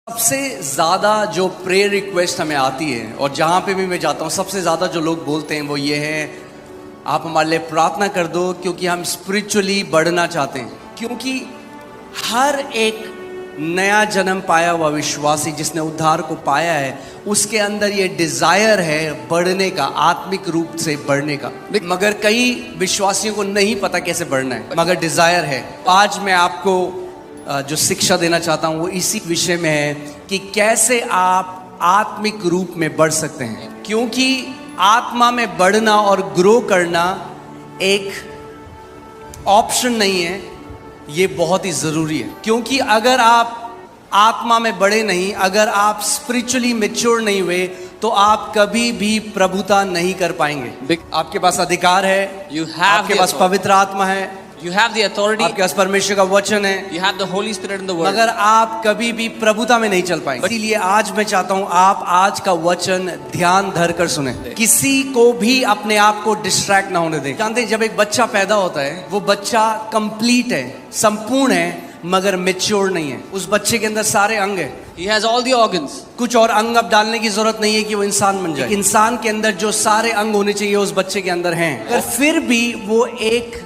सबसे ज़्यादा जो प्रेयर रिक्वेस्ट हमें आती है और जहाँ पे भी मैं जाता हूँ सबसे ज़्यादा जो लोग बोलते हैं वो ये है, आप हमारे लिए प्रार्थना कर दो क्योंकि हम स्पिरिचुअली बढ़ना चाहते हैं। क्योंकि हर एक नया जन्म पाया हुआ विश्वासी जिसने उद्धार को पाया है उसके अंदर ये डिज़ायर है बढ़ने का, आत्मिक रूप से बढ़ने का। मगर कई विश्वासियों को नहीं पता कैसे बढ़ना है, मगर डिज़ायर है। आज मैं आपको जो शिक्षा देना चाहता हूँ वो इसी विषय में है कि कैसे आप आत्मिक रूप में बढ़ सकते हैं। क्योंकि आत्मा में बढ़ना और ग्रो करना एक ऑप्शन नहीं है, ये बहुत ही ज़रूरी है। क्योंकि अगर आप आत्मा में बढ़े नहीं, अगर आप स्पिरिचुअली मैच्योर नहीं हुए तो आप कभी भी प्रभुता नहीं कर पाएंगे। आपके पास अधिकार है, आपके पास पवित्र आत्मा है, You have the authority. आपके पास परमेश्वर का वचन है, You have the Holy Spirit in the Word. मगर आप कभी भी प्रभुता में नहीं चल पाएंगे। इसीलिए आज मैं चाहता हूँ आप आज का वचन ध्यान धर कर सुने, किसी को भी अपने आप को डिस्ट्रैक्ट ना होने दें। जानते हैं जब एक बच्चा पैदा होता है वो बच्चा कंप्लीट है, संपूर्ण है, मगर मैच्योर नहीं है। उस बच्चे के अंदर सारे अंग है, He has all the organs. कुछ और अंग अब डालने की जरूरत नहीं है कि वो इंसान बन जाए। इंसान के अंदर जो सारे अंग होने चाहिए उस बच्चे के अंदर हैं, मगर फिर भी वो एक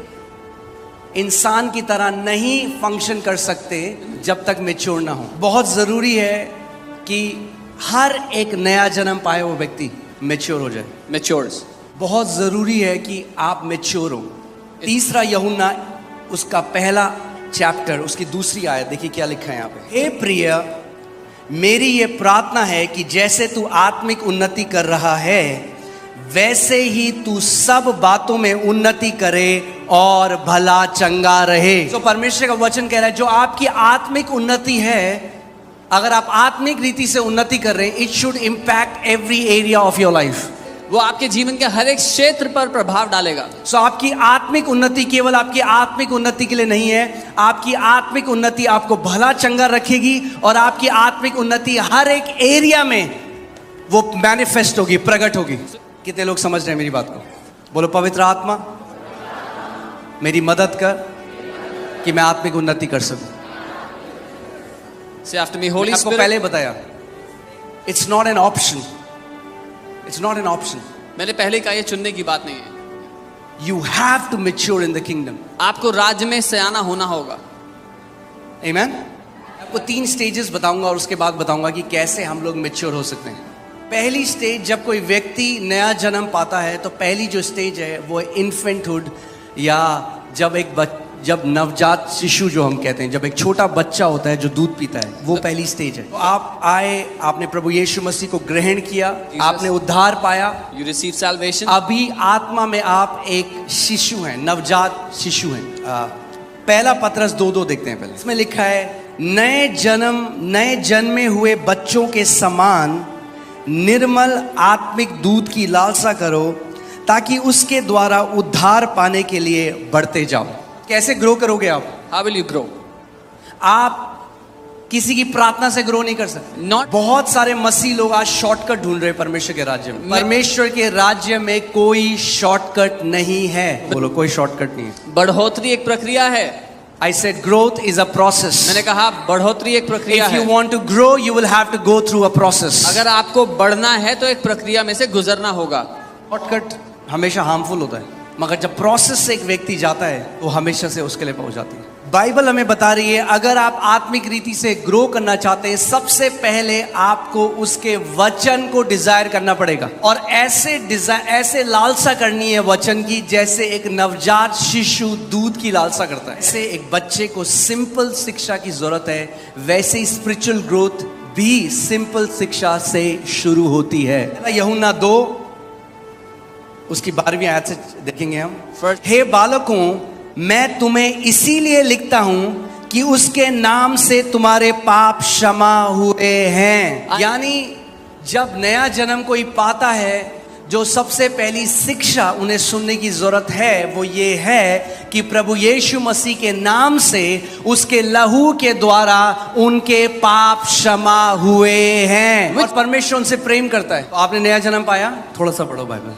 इंसान की तरह नहीं फंक्शन कर सकते जब तक मैच्योर ना हो। बहुत ज़रूरी है कि हर एक नया जन्म पाए वो व्यक्ति मैच्योर हो जाए। Matures. बहुत ज़रूरी है कि आप मैच्योर हो। तीसरा यूहन्ना उसका पहला चैप्टर उसकी दूसरी आयत देखिए क्या लिखा है यहाँ पे। हे प्रिय, मेरी ये प्रार्थना है कि जैसे तू आत्मिक उन्नति कर रहा है वैसे ही तू सब बातों में उन्नति करे और भला चंगा रहे। तो परमेश्वर का वचन कह रहा है जो आपकी आत्मिक उन्नति है, अगर आप आत्मिक रीति से उन्नति कर रहे हैं, it should impact every area of your life. वो आपके जीवन के हर एक क्षेत्र पर प्रभाव डालेगा। सो आपकी आत्मिक उन्नति केवल आपकी आत्मिक उन्नति के लिए नहीं है, आपकी आत्मिक उन्नति आपको भला चंगा रखेगी और आपकी आत्मिक उन्नति हर एक एरिया में वो मैनिफेस्ट होगी, प्रकट होगी। कितने लोग समझ रहे हैं मेरी बात को? बोलो पवित्र आत्मा मेरी मदद कर कि मैं आत्मिक उन्नति कर सकूं। Say after me, Holy आपको Spirit. पहले बताया, it's not an option, it's not an option. मैंने पहले कहा ये चुनने की बात नहीं है। You have to mature in the kingdom. आपको राज्य में सयाना होना होगा। आमीन। आपको 3 स्टेजेस बताऊंगा और उसके बाद बताऊंगा कि कैसे हम लोग मैच्योर हो सकते हैं। पहली स्टेज, जब कोई व्यक्ति नया जन्म पाता है तो पहली जो स्टेज है वो इन्फेंटहुड, या जब नवजात शिशु जो हम कहते हैं, जब एक छोटा बच्चा होता है जो दूध पीता है, वो पहली स्टेज है। तो आप आए, आपने प्रभु यीशु मसीह को ग्रहण किया, आपने उद्धार पाया, You receive salvation. अभी आत्मा में आप एक शिशु हैं, नवजात शिशु हैं। पहला पत्रस 2:2 देखते हैं पहले। इसमें लिखा है, नए जन्मे हुए बच्चों के समान निर्मल आत्मिक दूध की लालसा करो ताकि उसके द्वारा उद्धार पाने के लिए बढ़ते जाओ। कैसे ग्रो करोगे आप? How will you grow? आप किसी की प्रार्थना से ग्रो नहीं कर सकते। बहुत सारे मसीह लोग आज शॉर्टकट ढूंढ रहे हैं परमेश्वर के राज्य में। परमेश्वर के राज्य में कोई शॉर्टकट नहीं है। बोलो कोई शॉर्टकट नहीं है। बढ़ोतरी एक प्रक्रिया है। I said growth is a process. मैंने कहा बढ़ोतरी एक प्रक्रिया If है। you want to grow, you will have to go through a process. अगर आपको बढ़ना है तो एक प्रक्रिया में से गुजरना होगा। शॉर्टकट हमेशा हार्मफुल होता है, मगर जब प्रोसेस से एक व्यक्ति जाता है वो हमेशा से उसके लिए पहुंच जाती है। बाइबल हमें बता रही है अगर आप आत्मिक रीति से ग्रो करना चाहते हैं, सबसे पहले आपको उसके वचन को डिजायर करना पड़ेगा और ऐसे लालसा करनी है वचन की जैसे एक नवजात शिशु दूध की लालसा करता है। ऐसे एक बच्चे को सिंपल शिक्षा की जरूरत है, वैसे ही स्पिरिचुअल ग्रोथ भी सिंपल शिक्षा से शुरू होती है। यूहन्ना 2 उसकी 12वीं आयत से देखेंगे हम। हे बालकों, मैं तुम्हें इसीलिए लिखता हूं कि उसके नाम से तुम्हारे पाप क्षमा हुए हैं। यानी जब नया जन्म कोई पाता है, जो सबसे पहली शिक्षा उन्हें सुनने की जरूरत है वो ये है कि प्रभु यीशु मसीह के नाम से, उसके लहू के द्वारा उनके पाप क्षमा हुए हैं और परमेश्वर उनसे प्रेम करता है। तो आपने नया जन्म पाया, थोड़ा सा पढ़ो बाइबल,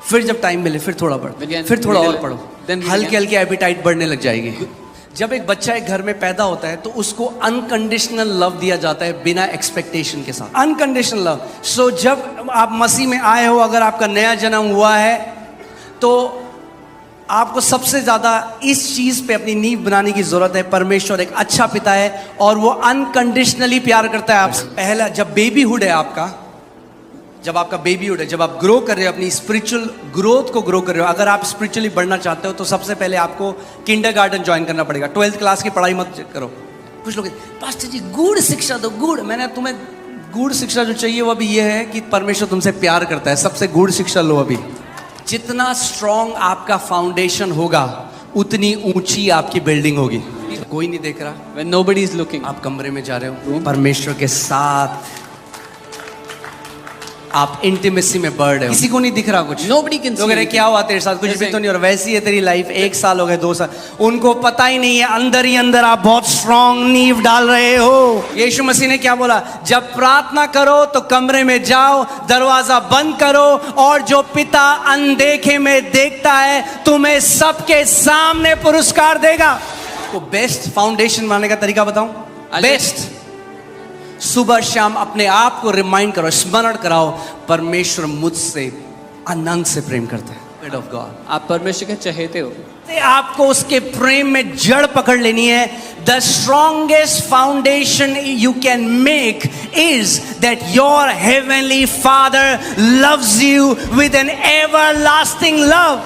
फिर जब टाइम मिले फिर थोड़ा पढ़ो, फिर थोड़ा और पढ़ो, हल्के हल्के एपिटाइट बढ़ने लग जाएगी। जब एक बच्चा एक घर में पैदा होता है तो उसको अनकंडीशनल लव दिया जाता है बिना एक्सपेक्टेशन के साथ, अनकंडीशनल लव। सो जब आप मसीह में आए हो, अगर आपका नया जन्म हुआ है तो आपको सबसे ज्यादा इस चीज पे अपनी नींव बनाने की जरूरत है। परमेश्वर एक अच्छा पिता है और वो अनकंडीशनली प्यार करता है आपसे। पहला जब बेबीहुड है आपका, जब आपका बेबीहुड है, जब आप ग्रो कर रहे हो, अपनी स्पिरिचुअल ग्रोथ को ग्रो कर रहे हो, अगर आप स्पिरिचुअली बढ़ना चाहते हो तो सबसे पहले आपको किंडरगार्टन ज्वाइन करना पड़ेगा। 12th क्लास की पढ़ाई मत करो। कुछ लोग पास्टर जी गूढ़ शिक्षा दो, गूढ़। मैंने तुम्हें गूढ़ शिक्षा जो चाहिए वो अभी ये है कि परमेश्वर तुमसे प्यार करता है, सबसे गूढ़ शिक्षा लो अभी। जितना स्ट्रॉन्ग आपका फाउंडेशन होगा उतनी ऊंची आपकी बिल्डिंग होगी। कोई नहीं देख रहा, When nobody is looking. आप कमरे में जा रहे हो, परमेश्वर के साथ आप इंटीमेसी में बढ़ रहे हो, किसी को नहीं दिख रहा कुछ। Nobody can see लोग कह रहे anything. क्या हुआ तेरे साथ, कुछ भी तो नहीं हो रहा। वैसी है तेरी लाइफ, 1 साल हो गए, 2 साल, उनको पता ही नहीं है अंदर ही अंदर आप बहुत स्ट्रॉन्ग नींव डाल रहे हो। यीशु मसीह ने क्या बोला, जब प्रार्थना करो तो कमरे में जाओ, दरवाजा बंद करो, और जो पिता अनदेखे में देखता है तुम्हें सबके सामने पुरस्कार देगा। तो बेस्ट फाउंडेशन बनाने का तरीका बताऊं, बेस्ट सुबह शाम अपने आप को रिमाइंड करो, स्मरण कराओ, परमेश्वर मुझसे अनंत से प्रेम करता है। Word of God. आप परमेश्वर के चहेते हो। आपको उसके प्रेम में जड़ पकड़ लेनी है। The strongest foundation you can make is that your heavenly father loves you with an everlasting love.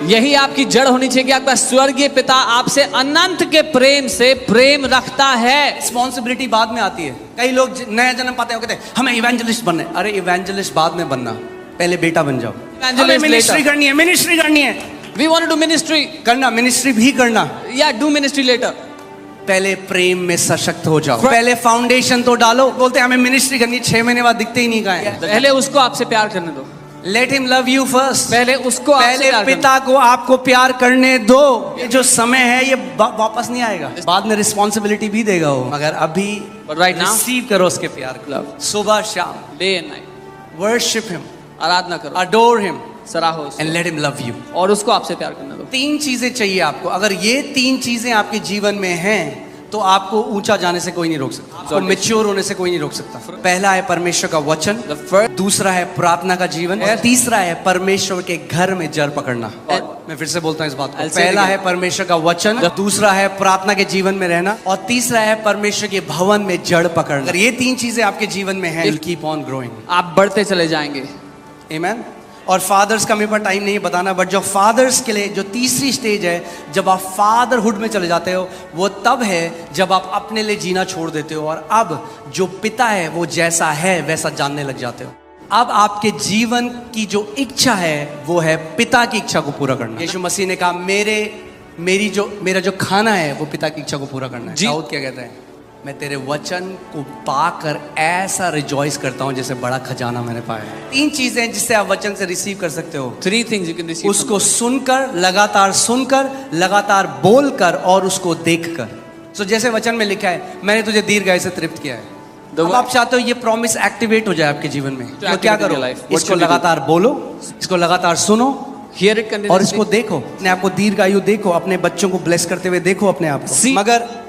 यही आपकी जड़ होनी चाहिए कि आपका स्वर्गीय पिता आपसे अनंत के प्रेम से प्रेम रखता है। रिस्पॉन्सिबिलिटी बाद में आती है। कई लोग नया जन्म पाते हैं, कहते हैं हमें इवेंजलिस्ट बनना है। अरे इवेंजलिस्ट बाद में बनना, पहले बेटा बन जाओ। हमें मिनिस्ट्री करनी है, मिनिस्ट्री करनी है। We want to do ministry. करना, मिनिस्ट्री भी करना, Yeah, do ministry later. पहले प्रेम में सशक्त हो जाओ, पहले फाउंडेशन तो डालो। बोलते हैं हमें मिनिस्ट्री करनी है, 6 महीने बाद दिखते ही नहीं कहाँ है। पहले उसको आपसे प्यार करने दो। Late him love you first. पहले उसको आपसे पहले प्यार करने पिता को आपको प्यार करने दो। ये जो समय है ये वापस नहीं आएगा, बाद में रिस्पॉन्सिबिलिटी भी देगा वो, मगर अभी But right now, रिसीव करो उसके प्यार को। love. सुबह शाम Day and night. Worship him, आराधना करो, अडोर हिम सराहो उसको, and let him love you. और उसको आपसे प्यार करने दो। 3 चीजें चाहिए आपको। अगर ये 3 चीजें आपके जीवन में हैं तो आपको ऊंचा जाने से कोई नहीं रोक सकता, आपको मैच्योर होने से कोई नहीं रोक सकता। पहला है परमेश्वर का वचन, दूसरा है प्रार्थना का जीवन, और तीसरा है परमेश्वर के घर में जड़ पकड़ना। मैं फिर से बोलता हूँ इस बात को, पहला है परमेश्वर का वचन, दूसरा है प्रार्थना के जीवन में रहना, और तीसरा है परमेश्वर के भवन में जड़ पकड़ना। अगर ये 3 चीजें आपके जीवन में हैं, कीप ऑन ग्रोइंग, आप बढ़ते चले जाएंगे। आमेन। और फादर्स का मेरे पास टाइम नहीं है बताना, बट जो फादर्स के लिए जो तीसरी स्टेज है, जब आप फादरहुड में चले जाते हो, वो तब है जब आप अपने लिए जीना छोड़ देते हो और अब जो पिता है वो जैसा है वैसा जानने लग जाते हो। अब आपके जीवन की जो इच्छा है वो है पिता की इच्छा को पूरा करना। यीशु मसीह ने कहा मेरा जो खाना है वो पिता की इच्छा को पूरा करना है। दाऊद क्या कहता है, मैं तेरे वचन को पाकर ऐसा रिजॉइस करता हूं जैसे बड़ा खजाना मैंने पाया है। 3 चीजें हैं जिससे आप वचन से रिसीव कर सकते हो। 3 things you can receive. उसको सुनकर, लगातार बोलकर और उसको देखकर। सो जैसे वचन में लिखा है, मैंने तुझे दीर्घायु से तृप्त किया है। अब आप चाहते हो ये प्रॉमिस एक्टिवेट हो जाए आपके जीवन में, तो क्या करो, इसको लगातार बोलो, इसको लगातार सुनो, Hear it continuously. और इसको देखो, अपने आप को दीर्घायु देखो, अपने बच्चों को ब्लेस करते हुए देखो अपने आप को। मगर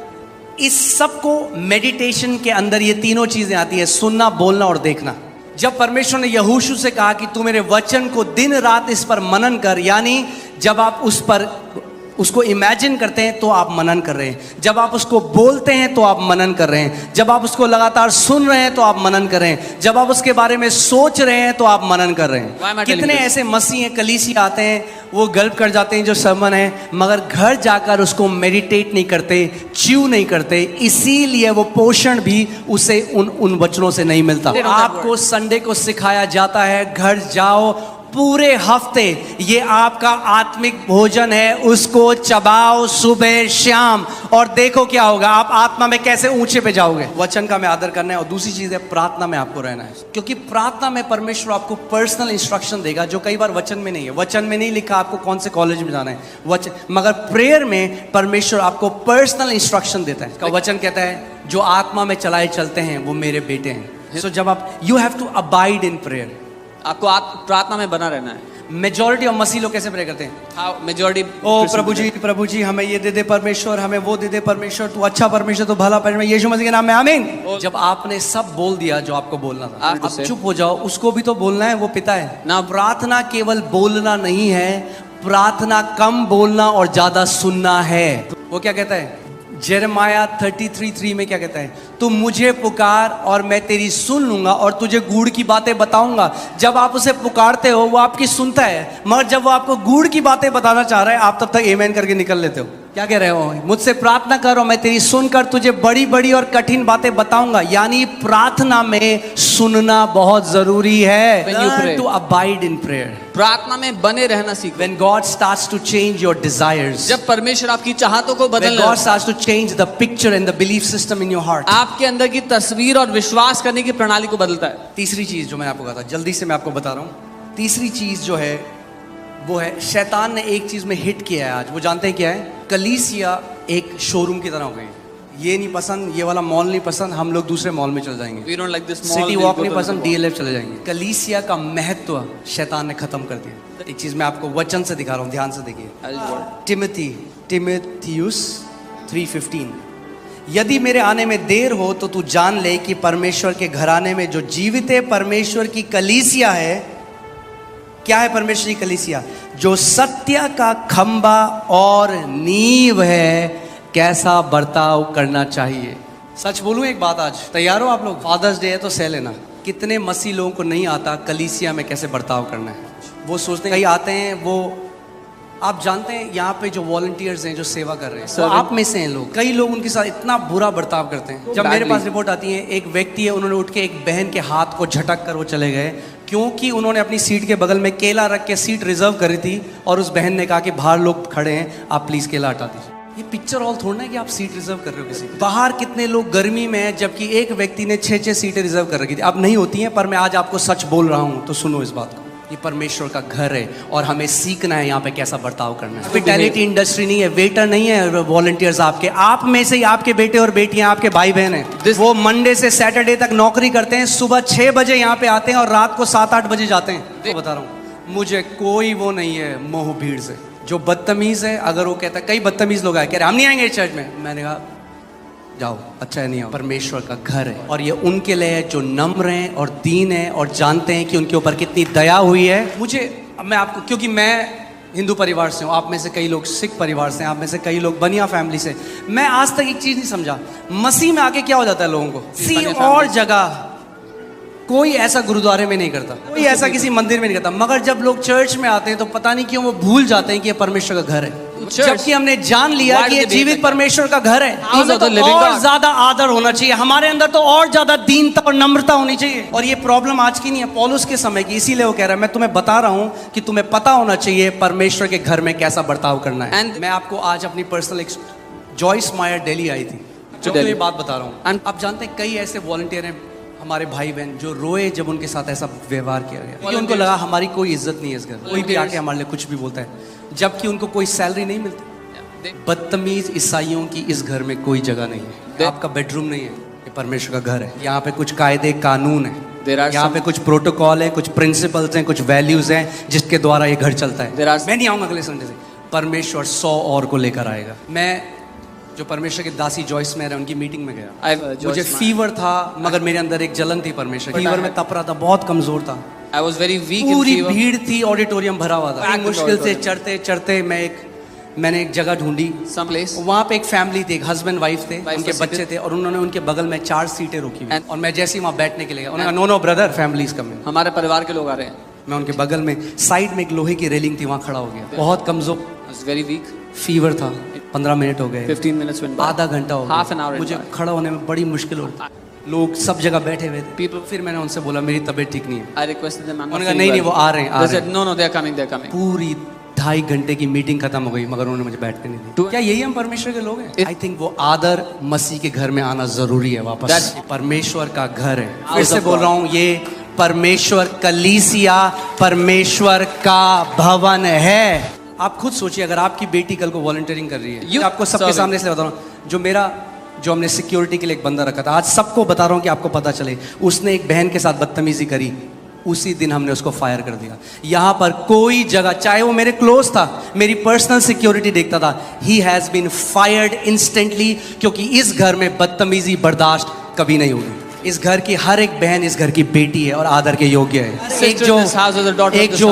इस सब को मेडिटेशन के अंदर ये तीनों चीजें आती है, सुनना, बोलना और देखना। जब परमेश्वर ने यहोशू से कहा कि तू मेरे वचन को दिन रात इस पर मनन कर, यानी जब आप उसको इमेजिन करते हैं तो आप मनन कर रहे हैं, जब आप उसको बोलते हैं तो आप मनन कर रहे हैं, जब आप उसको लगातार सुन रहे हैं तो आप मनन कर रहे हैं, जब आप उसके बारे में सोच रहे हैं तो आप मनन कर रहे हैं। कितने ऐसे मसीह हैं, कलीसिया आते हैं, वो गल्प कर जाते हैं जो सरमन है, मगर घर जाकर उसको मेडिटेट नहीं करते, च्यू नहीं करते, इसीलिए वो पोषण भी उसे उन वचनों से नहीं मिलता। आपको संडे को सिखाया जाता है, घर जाओ, पूरे हफ्ते ये आपका आत्मिक भोजन है, उसको चबाओ सुबह शाम, और देखो क्या होगा, आप आत्मा में कैसे ऊंचे पे जाओगे। वचन का में आदर करना है, और दूसरी चीज है प्रार्थना में आपको रहना है, क्योंकि प्रार्थना में परमेश्वर आपको पर्सनल इंस्ट्रक्शन देगा जो कई बार वचन में नहीं है। वचन में नहीं लिखा आपको कौन से कॉलेज में जाना है वचन, मगर प्रेयर में परमेश्वर आपको पर्सनल इंस्ट्रक्शन देता है। का वचन कहता है जो आत्मा में चलाए चलते हैं वो मेरे बेटे हैं। सो जब आप you have to abide in prayer, आपको प्रार्थना में बना रहना है। मेजॉरिटी ऑफ मसीह लोग कैसे प्रे करते हैं? How majority ओ प्रभु जी हमें ये दे दे परमेश्वर, हमें वो दे दे परमेश्वर, तू अच्छा परमेश्वर, तू भला परमेश्वर, यीशु मसीह के नाम में आमीन। जब आपने सब बोल दिया जो आपको बोलना था, आपको अब चुप हो जाओ, उसको भी तो बोलना है, वो पिता है ना। प्रार्थना केवल बोलना नहीं है, प्रार्थना कम बोलना और ज्यादा सुनना है। वो क्या कहता है जेरेमाया 33:3 में, क्या कहता है? तुम मुझे पुकार और मैं तेरी सुन लूंगा और तुझे गूढ़ की बातें बताऊंगा। जब आप उसे पुकारते हो वो आपकी सुनता है, मगर जब वो आपको गूढ़ की बातें बताना चाह रहा है आप तब तक आमेन करके निकल लेते हो। क्या कह रहे हो? मुझसे प्रार्थना करो, मैं तेरी सुनकर तुझे बड़ी बड़ी और कठिन बातें बताऊंगा। यानी प्रार्थना में सुनना बहुत जरूरी है। When you pray. To abide in prayer. प्रार्थना में बने रहना सीखो। When God starts to change your desires, जब परमेश्वर आपकी चाहतों को when बदलने God लगता starts to change the picture and the belief system in your heart. है, आपके अंदर की तस्वीर और विश्वास करने की प्रणाली को बदलता है। तीसरी चीज जो मैंने आपको कहा था, जल्दी से मैं आपको बता रहा हूँ। तीसरी चीज जो है वो है, शैतान ने एक चीज में हिट किया है आज। वो जानते हैं क्या है? कलीसिया एक शोरूम की तरह हो गई। ये नहीं पसंद, ये वाला मॉल नहीं पसंद, हम लोग दूसरे मॉल में चले जाएंगे। We don't like this mall, city we'll walk go नहीं to the पसंद, mall. डीएलएफ चले जाएंगे। कलीसिया का महत्व शैतान ने खत्म कर दिया। एक चीज मैं आपको वचन से दिखा रहा हूँ, ध्यान से देखिए। टिमोथियुस 3:15, यदि मेरे आने में देर हो तो तू जान ले कि परमेश्वर के घराने में जो जीवित परमेश्वर की कलीसिया है। क्या है परमेश्वर की कलीसिया? जो सत्य का खंबा और नींव है, कैसा बर्ताव करना चाहिए। सच बोलूं एक बात, आज तैयार हो आप लोग? फादर्स डे है तो सह लेना। कितने मसीह लोगों को नहीं आता कलीसिया में कैसे बर्ताव करना है। वो सोचते हैं, कई आते हैं, वो आप जानते हैं यहाँ पे जो वॉलंटियर्स हैं जो सेवा कर रहे हैं, तो आप में से हैं लोग, कई लोग उनके साथ इतना बुरा बर्ताव करते हैं। जब मेरे पास रिपोर्ट आती है, एक व्यक्ति है, उन्होंने उठ के एक बहन के हाथ को झटक कर वो चले गए, क्योंकि उन्होंने अपनी सीट के बगल में केला रख के सीट रिजर्व करी थी और उस बहन ने कहा कि बाहर लोग खड़े हैं, आप प्लीज केला हटा दीजिए। ये पिक्चर ऑल थोड़ा है कि आप सीट रिजर्व कर रहे हो किसी की। बाहर कितने लोग गर्मी में हैं, जबकि एक व्यक्ति ने 6 सीटें रिजर्व कर रखी थी। अब नहीं होती हैं, पर मैं आज आपको सच बोल रहा हूं, तो सुनो इस बात को। ये परमेश्वर का घर है और हमें सीखना है यहाँ पे कैसा बर्ताव करना है। हॉस्पिटैलिटी इंडस्ट्री नहीं है, वेटर नहीं है, वॉलंटियर्स आपके आप में से ही आपके बेटे और बेटियां, आपके भाई बहन हैं। वो मंडे से सैटरडे तक नौकरी करते हैं, सुबह 6 बजे यहाँ पे आते हैं और रात को 7-8 बजे जाते हैं। तो बता रहा हूँ, मुझे कोई वो नहीं है मोह भीड़ से। जो बदतमीज है, अगर वो कहता है, कई बदतमीज लोग आए कह रहे हम नहीं आएंगे चर्च में, मैंने कहा जाओ, अच्छा है नहीं आओ। परमेश्वर का घर है और ये उनके लिए है जो नम्र हैं और दीन है और जानते हैं कि उनके ऊपर कितनी दया हुई है। मुझे, मैं आपको, क्योंकि मैं हिंदू परिवार से हूँ, आप में से कई लोग सिख परिवार से हैं, आप में से कई लोग बनिया फैमिली से, मैं आज तक एक चीज नहीं समझा, मसीह में आके क्या हो जाता है लोगों को। किसी और जगह कोई ऐसा गुरुद्वारे में नहीं करता, कोई ऐसा किसी मंदिर में नहीं करता, मगर जब लोग चर्च में आते हैं तो पता नहीं क्यों वो भूल जाते हैं कि ये परमेश्वर का घर है। जबकि हमने जान लिया कि ये जीवित परमेशर का घर है, हमें तो और ज्यादा आदर होना चाहिए, हमारे अंदर तो और ज्यादा दीनता और नम्रता होनी चाहिए। और ये प्रॉब्लम आज की नहीं है, पौलुस के समय की, इसीलिए वो कह रहा है मैं तुम्हें बता रहा हूं कि तुम्हें पता होना चाहिए परमेश्वर के घर में कैसा बर्ताव करना है। एंड मैं आपको आज अपनी पर्सनल, जॉइस मायर दिल्ली आई थी, जो ये बात बता रहा हूँ। आप जानते हैं कई ऐसे वॉलंटियर हैं हमारे भाई बहन जो रोए जब उनके साथ ऐसा व्यवहार किया गया, क्योंकि उनको लगा हमारी कोई इज्जत नहीं है इस घर, कोई भी आके हमारे लिए कुछ भी बोलता है, जबकि उनको कोई सैलरी नहीं मिलती। बदतमीज ईसाइयों की इस घर में कोई जगह नहीं है। आपका बेडरूम नहीं है, ये परमेश्वर का घर है। यहाँ पे कुछ कायदे कानून है, यहाँ पे कुछ प्रोटोकॉल है, कुछ प्रिंसिपल्स हैं, कुछ वैल्यूज हैं जिसके द्वारा ये घर चलता है। मैं नहीं आऊंगा अगले संडे से, परमेश्वर 100 और को लेकर आएगा। मैं जो परमेश्वर के दासी जॉइस में रहे उनकी मीटिंग में गया, मुझे फीवर था, मगर मेरे अंदर एक जलन थी परमेश्वर, फीवर में तप रहा था, बहुत कमजोर था। I was very weak in पूरी fever. भीड़ थी, ऑडिटोरियम भरा हुआ था। मुश्किल से चढ़ते चढ़ते मैंने एक जगह ढूंढी, Some place. वहाँ पे एक फैमिली थी, एक हस्बैंड वाइफ थे, Wife उनके was बच्चे seated. थे और उन्होंने उनके बगल में 4 सीटें रोकी हुई। And- और मैं जैसे ही वहाँ बैठने के लिए गया, उन्होंने कहा no brother, family is coming. हमारे परिवार के लोग आ रहे हैं। मैं उनके बगल में, साइड में एक लोहे की रेलिंग थी, वहाँ खड़ा हो गया, बहुत कमजोर, I was very weak. Fever था, 15 मिनट हो गए, 15 minutes went by. आधा घंटा हो Half an गया, hour मुझे went by. खड़ा होने में बड़ी मुश्किल होती, लोग सब जगह बैठे हुए थे। People- फिर मैंने उनसे बोला मेरी तबीयत ठीक नहीं है, I requested them. I'm not उन्होंने कहा feeling नहीं well. वो आ रहे हैं, आ They रहे said हैं। no, they're coming, they're coming. पूरी 2.5 घंटे की मीटिंग खत्म हो गई, मगर उन्होंने मुझे बैठने नहीं दी। क्या यही हम परमेश्वर के लोग हैं? आई थिंक वो आदर मसीह के घर में आना जरूरी है वापस। That- परमेश्वर का घर है, फिर से बोल रहा हूँ, ये परमेश्वर कलीसिया परमेश्वर का भवन है। आप खुद सोचिए, अगर आपकी बेटी कल को वॉलंटियरिंग कर रही है, You आपको सबके serving. सामने इसलिए बता रहा हूँ, जो हमने सिक्योरिटी के लिए एक बंदा रखा था, आज सबको बता रहा हूँ कि आपको पता चले, उसने एक बहन के साथ बदतमीजी करी, उसी दिन हमने उसको फायर कर दिया। यहाँ पर कोई जगह, चाहे वो मेरे क्लोज था, मेरी पर्सनल सिक्योरिटी देखता था, he has been fired instantly, क्योंकि इस घर में बदतमीजी बर्दाश्त कभी नहीं होगी। इस घर की हर एक बहन इस घर की बेटी है और आदर के योग्य है। एक जो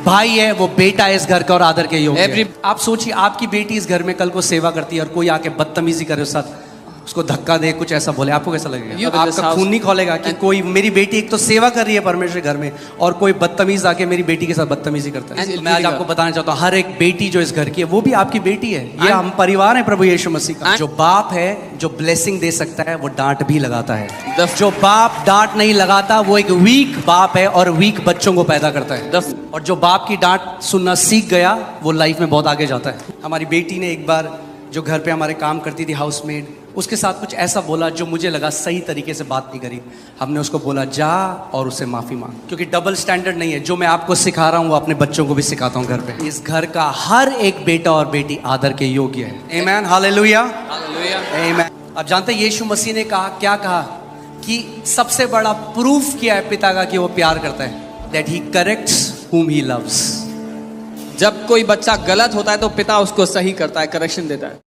भाई है वो बेटा है इस घर का और आदर के योग्य है। आप सोचिए, आपकी बेटी इस घर में कल को सेवा करती है और कोई आके बदतमीजी करे उस साथ, उसको धक्का दे, कुछ ऐसा बोले, आपको कैसा लगेगा? आपका खून नहीं खोलेगा कि कोई, मेरी बेटी एक तो सेवा कर रही है परमेश्वर घर में और कोई बदतमीज आके मेरी बेटी के साथ बदतमीजी करता है। मैं आज आपको बताना चाहता हूँ, हर एक बेटी जो इस घर की है वो भी आपकी बेटी है। ये हम परिवार है प्रभु यीशु मसीह का। जो बाप है जो ब्लेसिंग दे सकता है वो डांट भी लगाता है। जो बाप डांट नहीं लगाता वो एक वीक बाप है और वीक बच्चों को पैदा करता है। और जो बाप की डांट सुनना सीख गया वो लाइफ में बहुत आगे जाता है। हमारी बेटी ने एक बार, जो घर पे हमारे काम करती थी हाउसमेड, उसके साथ कुछ ऐसा बोला जो मुझे लगा सही तरीके से बात नहीं करी। हमने उसको बोला जा और उसे माफ़ी मांग, क्योंकि डबल स्टैंडर्ड नहीं है। जो मैं आपको सिखा रहा हूँ वो अपने बच्चों को भी सिखाता हूँ घर पे। इस घर का हर एक बेटा और बेटी आदर के योग्य है। आमेन, हालेलुया, आमेन। अब जानते हैं यीशु मसीह ने कहा, क्या कहा कि सबसे बड़ा प्रूफ किया है पिता का कि वो प्यार करता है, that he corrects whom he loves। जब कोई बच्चा गलत होता है तो पिता उसको सही करता है, करेक्शन देता है।